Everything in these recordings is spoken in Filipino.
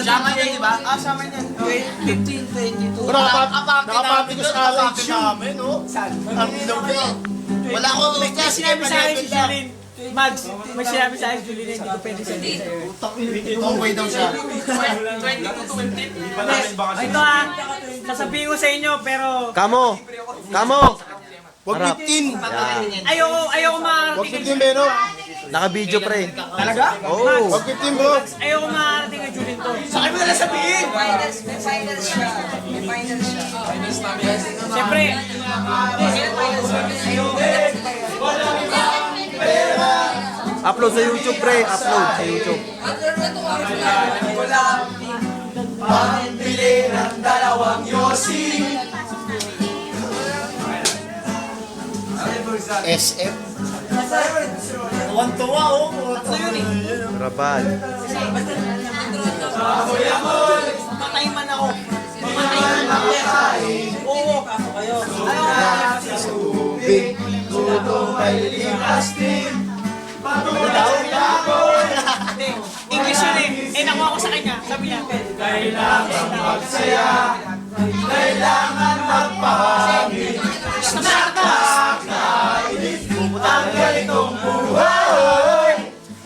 Sama yan, di ba? Sama yan. 15, 22. Nakapati ko sa college namin, no? Ang ilaw ko. Wala akong May sinabi sa akin si Julin. Mags, may sinabi sa akin si Julin na hindi ko pwede sabihin sa'yo. Okay daw siya. 22 to 15. Ito sasabihin ko sa inyo pero Kamo! Wag 15. ayoko Wag makarating 15, Beno. Naka-video pre. Talaga? Oo. Wag 15, bro. Ayoko makarating kay Julin to. Sa akin mo na lang sabihin. May finals siya. Siyempre, Upload sa YouTube pre. Upload sa YouTube. Pambili ng dalawang Yossi. SF. Tuwan-tuwa, oh. Rabal. matay man ako. Matay man ako. Oo, kaso kayo. Tubig, tutong may limastin. English yun eh. Nakuha ko sa kanya. Sabi niya. Kailangan magsaya, kailangan magpahangin. Nakakainis ang ganitong buhay.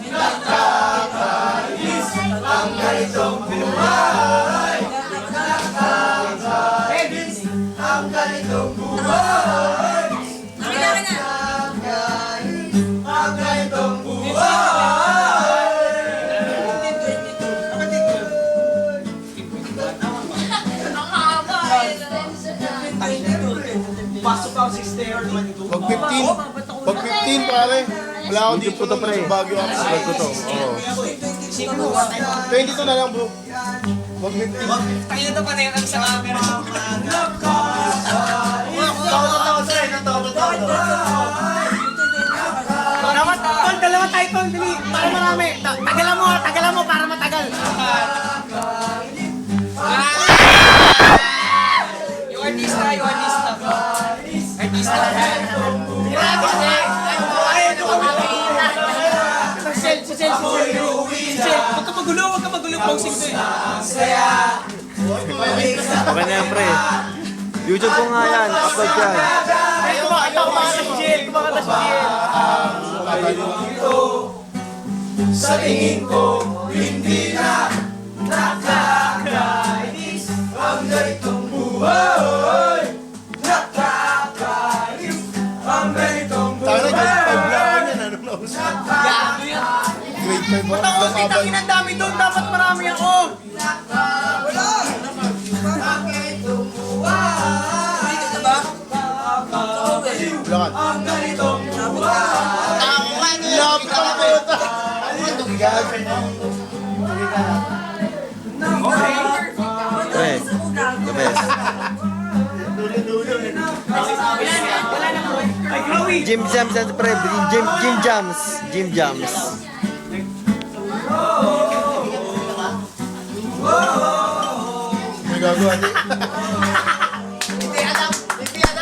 Nakakainis ang ganitong buhay. Nakakainis ang ganitong buhay. Nakakainis ang ganitong buhay. Pasok ako 60 or 22. Wag 15. Wag 15, pare. Wala ako YouTube dito ko to, pre. sa Baguio ako. Upload ko to. Oo. 22 na lang, bro. Wag 15. Tayo na pa na yun sa camera. Dapat, tol, dalawa tayo, tol. Dali. Para marami. Tagalan mo para matagal. Yung artista. Artista lang yan. Grabe siya. Si Sel. Huwag ka magulo, Boxing to eh. Okay na yan pre. YouTube ko nga yan. Upload yan. Ay, kumakanta si Jill. Sa tingin ko, hindi na nakakainis ang ganitong buhay. Nakakainis ang ganitong buhay. Grade 5 lang ako niyan, ano na usa? Gago yan. Grade 5 ako. Tapos titangin ang dami doon. Dapat marami ako. Lakat. Ang ganitong buhay. Lapit ang puta. Gago. Pre. The best. Ay, Chloe. Gym Jams yan pre. Gym Jams. May gagawa niya.